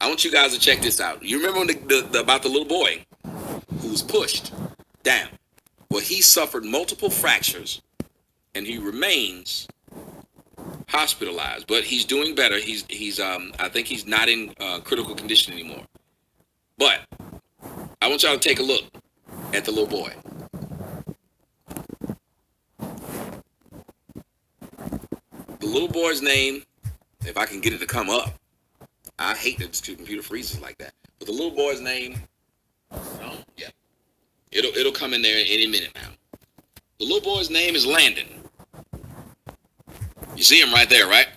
I want you guys to check this out. You remember about the little boy who was pushed down? Well, he suffered multiple fractures, and he remains hospitalized, but he's doing better. I think he's not in critical condition anymore. But I want y'all to take a look at the little boy. The little boy's name, if I can get it to come up. I hate that the computer freezes like that. But the little boy's name, oh yeah, it'll come in there any minute now. The little boy's name is Landon. You see him right there, right?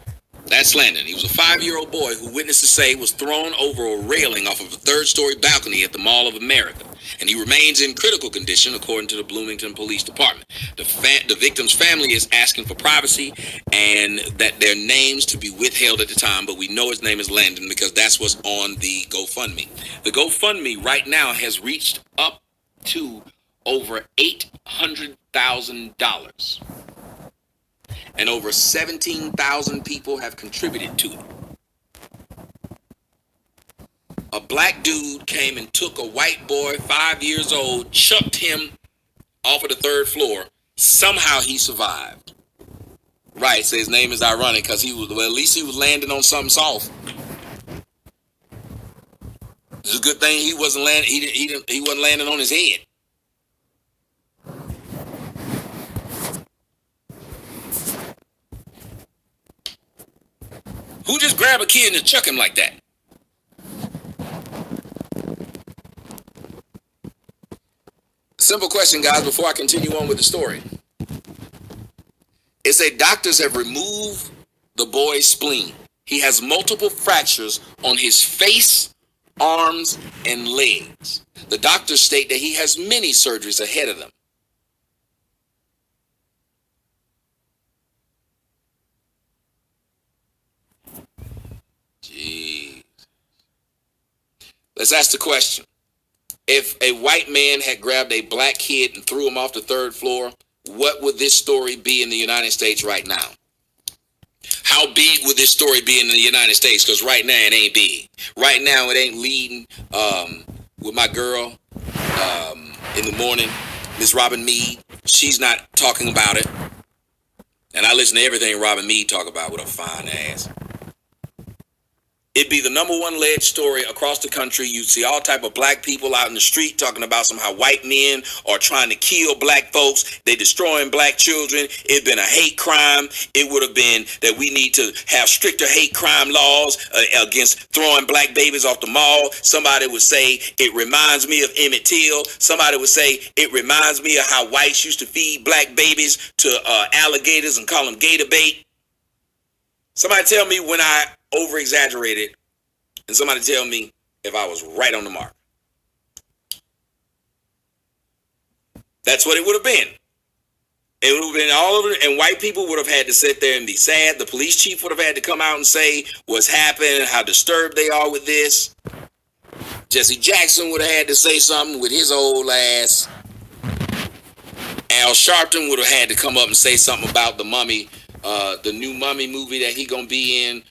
That's Landon. He was a 5-year-old boy who witnesses say was thrown over a railing off of a 3rd-story balcony at the Mall of America. And he remains in critical condition, according to the Bloomington Police Department. The victim's family is asking for privacy and that their names to be withheld at the time, but we know his name is Landon because that's what's on the GoFundMe. The GoFundMe right now has reached up to over $800,000. And over 17,000 people have contributed to it. A black dude came and took a white boy, 5 years old, chucked him off of the 3rd floor. Somehow he survived. Right, so his name is ironic because at least he was landing on something soft. It's a good thing he wasn't landing. He wasn't landing on his head. Who just grab a kid and chuck him like that? Simple question, guys, before I continue on with the story. It said doctors have removed the boy's spleen. He has multiple fractures on his face, arms, and legs. The doctors state that he has many surgeries ahead of him. Jeez. Let's ask the question. If a white man had grabbed a black kid and threw him off the 3rd floor, what would this story be in the United States right now? How big would this story be in the United States? Because right now it ain't big. Right now it ain't leading with my girl in the morning, Miss Robin Meade. She's not talking about it. And I listen to everything Robin Meade talk about with her fine ass. It'd be the #1 led story across the country. You'd see all type of black people out in the street talking about somehow white men are trying to kill black folks. They destroying black children. It'd been a hate crime. It would have been that we need to have stricter hate crime laws against throwing black babies off the mall. Somebody would say it reminds me of Emmett Till. Somebody would say it reminds me of how whites used to feed black babies to alligators and call them gator bait. Somebody tell me when I over-exaggerated, and somebody tell me if I was right on the mark. That's what it would have been. It would have been all over, and white people would have had to sit there and be sad. The police chief would have had to come out and say what's happened, how disturbed they are with this. Jesse Jackson would have had to say something with his old ass. Al Sharpton would have had to come up and say something about the Mummy, the new Mummy movie that he gonna be in.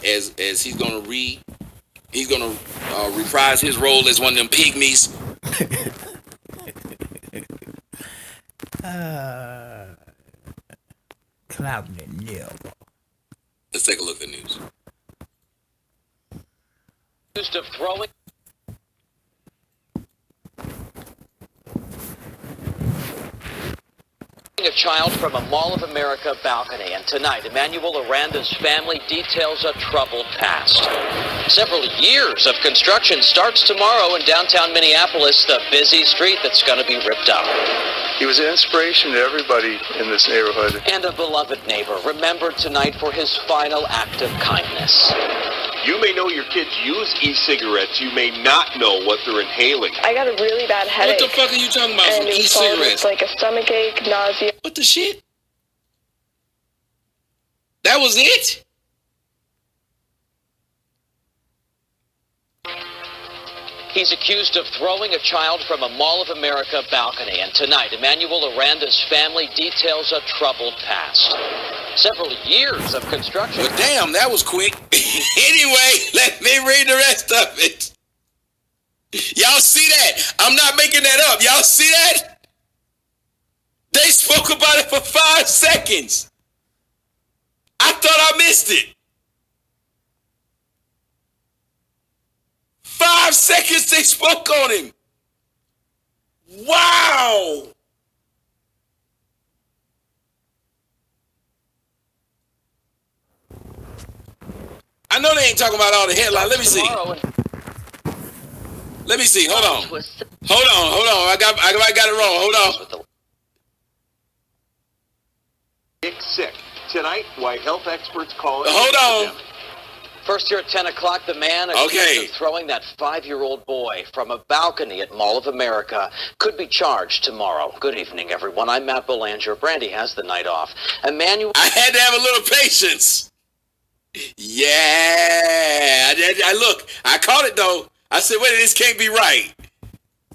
As he's gonna reprise his role as one of them pygmies. Cloud and nil. Let's take a look at the news. Accused of throwing a child from a Mall of America balcony, and tonight Emmanuel Aranda's family details a troubled past. Several years of construction starts tomorrow in downtown Minneapolis, the busy street that's going to be ripped up. He was an inspiration to everybody in this neighborhood. And a beloved neighbor remembered tonight for his final act of kindness. You may know your kids use e-cigarettes. You may not know what they're inhaling. I got a really bad headache. What the fuck are you talking about? And From it was followed e-cigarettes? with like a stomach ache, nausea. What the shit? That was it? He's accused of throwing a child from a Mall of America balcony, and tonight Emmanuel Aranda's family details a troubled past. Several years of construction. But damn, that was quick. Anyway, let me read the rest of it. Y'all see that? I'm not making that up. Y'all see that? They spoke about it for 5 seconds. I thought I missed it. 5 seconds they spoke on him. Wow. I know they ain't talking about all the headlines. Let me see. Let me see. Hold on. I got it wrong. Hold on. Sick. Tonight, why health experts call it. Hold on. First here at 10 o'clock, the man accused of throwing that 5-year-old boy from a balcony at Mall of America could be charged tomorrow. Good evening, everyone. I'm Matt Belanger. Brandy has the night off. Emmanuel. I had to have a little patience. Yeah. I caught it, though. I said, wait, this can't be right.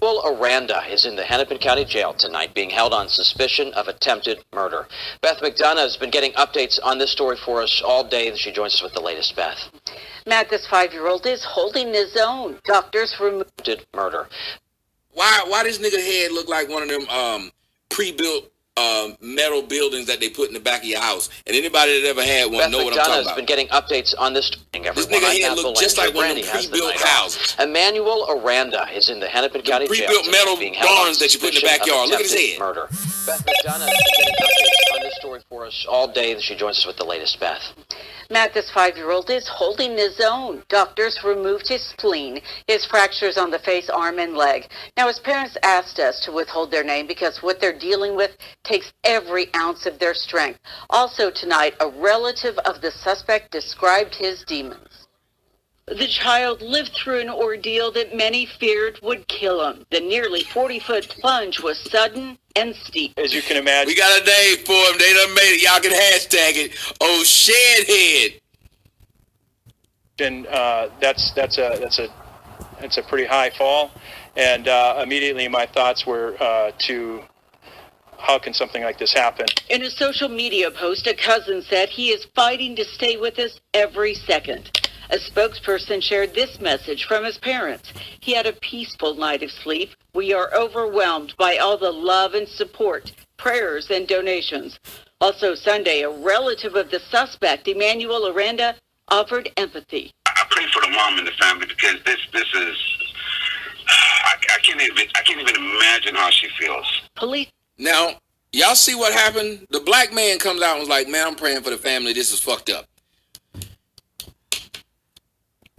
Aranda is in the Hennepin County Jail tonight, being held on suspicion of attempted murder. Beth McDonough has been getting updates on this story for us all day. She joins us with the latest, Beth. Matt, this 5-year-old is holding his own. Doctors removed murder. Why this nigga head look like one of them pre-built metal buildings that they put in the back of your house? And anybody that ever had one Beth know what I'm McDonough talking has about. been getting updates on this. This nigga head look just like one of them pre-built houses. Emmanuel Aranda is in the Hennepin County Jail. Pre-built metal barns that you put in the backyard. Look at his head. Murder. Beth McDonough has been getting updates on this story for us all day. She joins us with the latest, Beth. Matt, this 5-year-old is holding his own. Doctors removed his spleen, his fractures on the face, arm, and leg. Now, his parents asked us to withhold their name because what they're dealing with takes every ounce of their strength. Also tonight, a relative of the suspect described his demons. The child lived through an ordeal that many feared would kill him. The nearly 40-foot plunge was sudden and steep. As you can imagine. We got a name for him. They done made it. Y'all can hashtag it. Oh, shed head. And that's a pretty high fall. And immediately my thoughts were to how can something like this happen? In a social media post, a cousin said he is fighting to stay with us every second. A spokesperson shared this message from his parents. He had a peaceful night of sleep. We are overwhelmed by all the love and support, prayers, and donations. Also Sunday, a relative of the suspect, Emmanuel Aranda, offered empathy. I pray for the mom and the family because this is, I can't even imagine how she feels. Police. Now, y'all see what happened? The black man comes out and was like, man, I'm praying for the family. This is fucked up.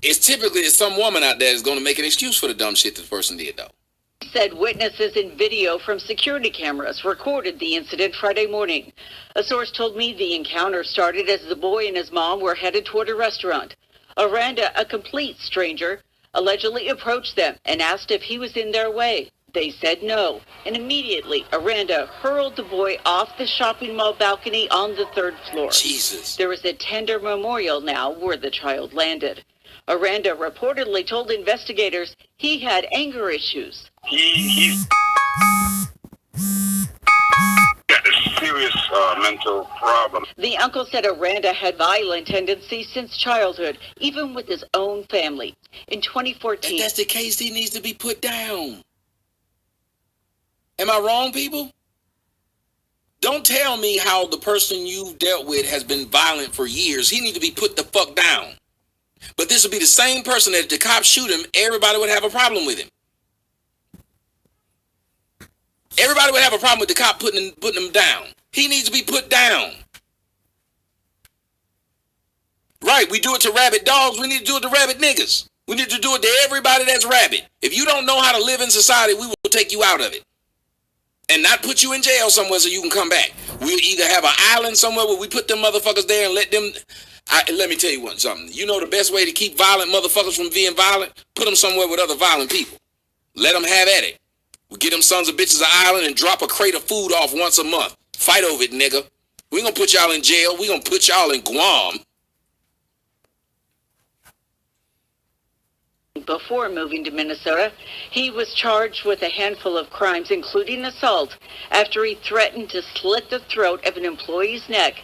It's typically some woman out there is going to make an excuse for the dumb shit that the person did, though. Said witnesses in video from security cameras recorded the incident Friday morning. A source told me the encounter started as the boy and his mom were headed toward a restaurant. Aranda, a complete stranger, allegedly approached them and asked if he was in their way. They said no, and immediately Aranda hurled the boy off the shopping mall balcony on the 3rd floor. Jesus. There is a tender memorial now where the child landed. Aranda reportedly told investigators he had anger issues. He's got a serious mental problem. The uncle said Aranda had violent tendencies since childhood, even with his own family. In 2014... If that's the case, he needs to be put down. Am I wrong, people? Don't tell me how the person you've dealt with has been violent for years. He needs to be put the fuck down. But this would be the same person that if the cops shoot him, everybody would have a problem with him. Everybody would have a problem with the cop putting him down. He needs to be put down. Right, we do it to rabid dogs. We need to do it to rabid niggas. We need to do it to everybody that's rabid. If you don't know how to live in society, we will take you out of it. And not put you in jail somewhere so you can come back. We'll either have an island somewhere where we put them motherfuckers there and let them... let me tell you something. You know the best way to keep violent motherfuckers from being violent? Put them somewhere with other violent people. Let them have at it. We get them sons of bitches an island and drop a crate of food off once a month. Fight over it, nigga. We gonna put y'all in jail. We gonna put y'all in Guam. before moving to Minnesota. He was charged with a handful of crimes, including assault, after he threatened to slit the throat of an employee's neck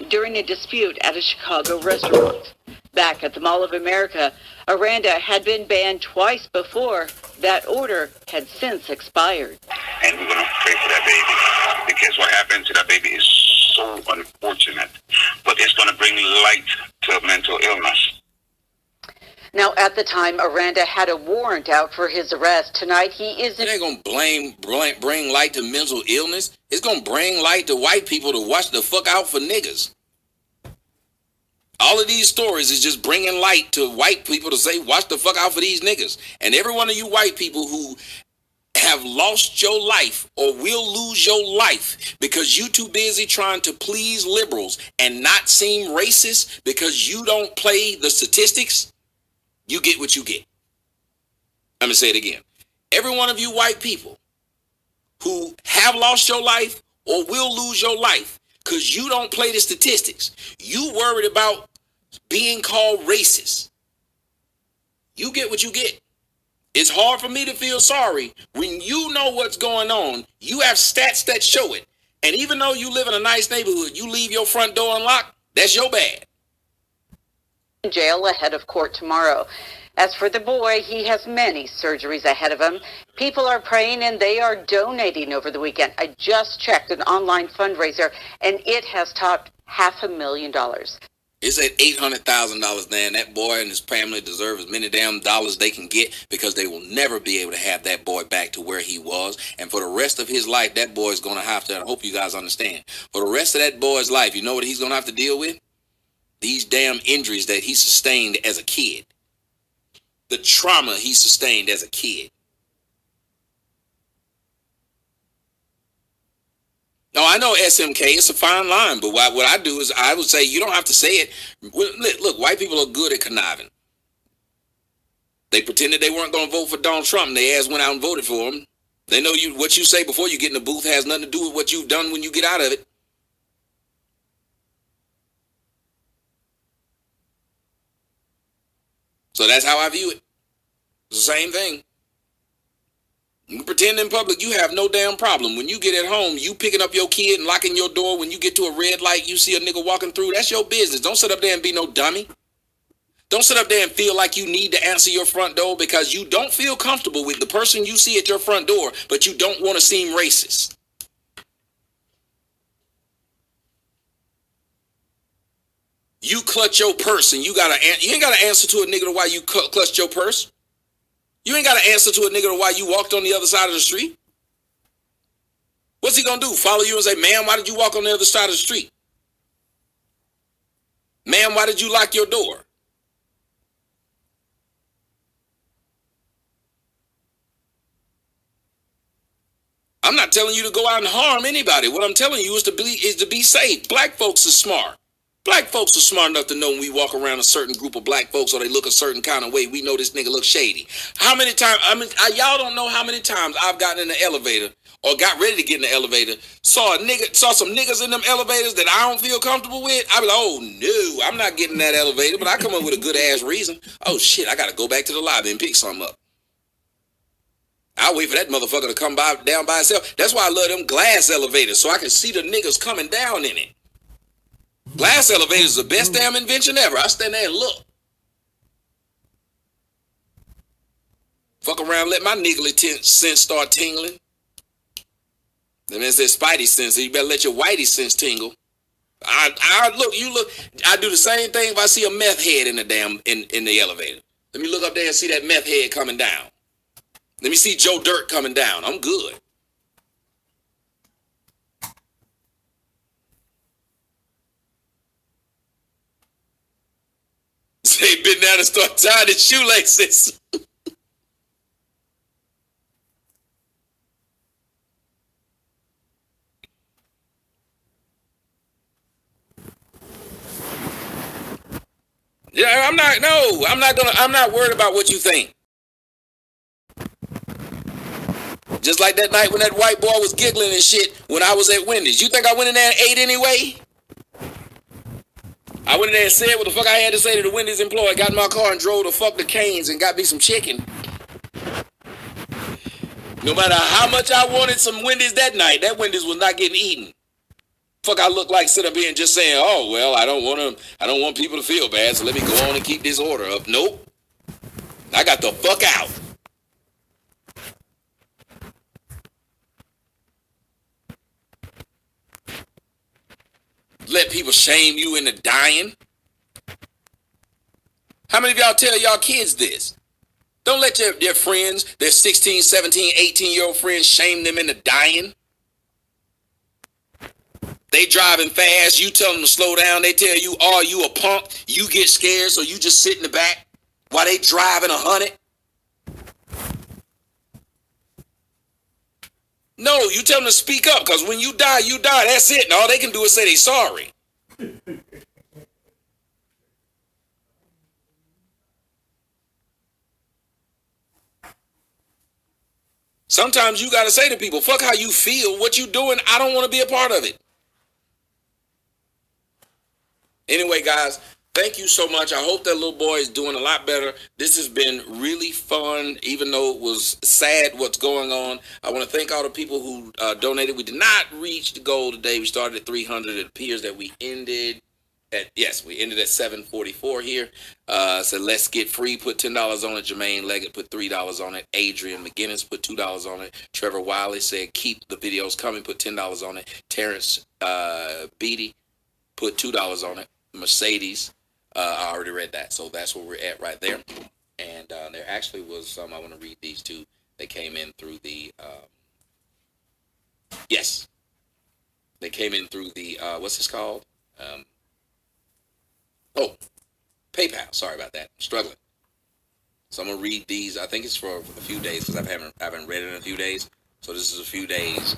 during a dispute at a Chicago restaurant. Back at the Mall of America, Aranda had been banned twice before. That order had since expired. And we're going to pray for that baby, because what happened to that baby is so unfortunate. But it's going to bring light to mental illness. Now, at the time, Aranda had a warrant out for his arrest. Tonight, he is... It ain't going to bring light to mental illness. It's going to bring light to white people to watch the fuck out for niggas. All of these stories is just bringing light to white people to say, watch the fuck out for these niggas. And every one of you white people who have lost your life or will lose your life because you too busy trying to please liberals and not seem racist because you don't play the statistics, you get what you get. I'm going to say it again. Every one of you white people who have lost your life or will lose your life because you don't play the statistics, you worried about being called racist, you get what you get. It's hard for me to feel sorry when you know what's going on. You have stats that show it. And even though you live in a nice neighborhood, you leave your front door unlocked, that's your bad. In jail ahead of court tomorrow. As for the boy, he has many surgeries ahead of him. People are praying and they are donating over the weekend. I just checked an online fundraiser and it has topped $500,000. It's at $800,000, man. That boy and his family deserve as many damn dollars they can get, because they will never be able to have that boy back to where he was. And for the rest of his life, that boy is going to have to, I hope you guys understand, for the rest of that boy's life, you know what he's going to have to deal with? These damn injuries that he sustained as a kid. The trauma he sustained as a kid. No, I know SMK, it's a fine line, but what I do is I would say you don't have to say it. Look, white people are good at conniving. They pretended they weren't going to vote for Donald Trump, and their ass went out and voted for him. They know what you say before you get in the booth has nothing to do with what you've done when you get out of it. So that's how I view it. It's the same thing. You can pretend in public you have no damn problem. When you get at home, you picking up your kid and locking your door. When you get to a red light, you see a nigga walking through. That's your business. Don't sit up there and be no dummy. Don't sit up there and feel like you need to answer your front door because you don't feel comfortable with the person you see at your front door, but you don't want to seem racist. You clutch your purse and you ain't got to answer to a nigga to why you clutched your purse. You ain't got to answer to a nigga to why you walked on the other side of the street. What's he going to do? Follow you and say, ma'am, why did you walk on the other side of the street? Ma'am, why did you lock your door? I'm not telling you to go out and harm anybody. What I'm telling you is to be safe. Black folks are smart. Black folks are smart enough to know when we walk around a certain group of black folks or they look a certain kind of way, we know this nigga look shady. How many times, y'all don't know how many times I've gotten in the elevator or got ready to get in the elevator, saw some niggas in them elevators that I don't feel comfortable with. I be like, oh no, I'm not getting in that elevator, but I come up with a good ass reason. Oh shit, I got to go back to the lobby and pick something up. I'll wait for that motherfucker to come down by itself. That's why I love them glass elevators, so I can see the niggas coming down in it. Glass elevators is the best damn invention ever. I stand there and look. Fuck around, let my niggly sense start tingling. The man said spidey sense, so you better let your whitey sense tingle. I do the same thing if I see a meth head in the elevator. Let me look up there and see that meth head coming down. Let me see Joe Dirt coming down. I'm good. Say been down and start tying his shoelaces. Yeah, I'm not worried about what you think. Just like that night when that white boy was giggling and shit when I was at Wendy's. You think I went in there and ate anyway? I went in there and said what the fuck I had to say to the Wendy's employee. Got in my car and drove to fuck the Canes and got me some chicken. No matter how much I wanted some Wendy's that night, that Wendy's was not getting eaten. Fuck, I look like sit up here and just saying, oh well, I don't want people to feel bad, so let me go on and keep this order up. Nope. I got the fuck out. Let people shame you into dying. How many of y'all tell y'all kids this? Don't let their friends, their 16, 17, 18-year-old friends shame them into dying. They driving fast, you tell them to slow down, they tell you, oh, you a punk, you get scared, so you just sit in the back while they driving 100. No, you tell them to speak up, because when you die, that's it, and all they can do is say they sorry. Sometimes you got to say to people, fuck how you feel, what you doing, I don't want to be a part of it. Anyway, guys, thank you so much. I hope that little boy is doing a lot better. This has been really fun, even though it was sad what's going on. I want to thank all the people who donated. We did not reach the goal today. We started at 300. It appears that we ended at, we ended at 744 here. So Let's Get Free put $10 on it. Jermaine Leggett put $3 on it. Adrian McGinnis put $2 on it. Trevor Wiley said, keep the videos coming, put $10 on it. Terrence Beatty put $2 on it. Mercedes, I already read that, so that's where we're at right there. And there actually was some, I want to read these two. They came in through the, they came in through the, what's this called? PayPal. Sorry about that. I'm struggling. So I'm gonna read these. I think it's for a few days because I haven't read it in a few days. So this is a few days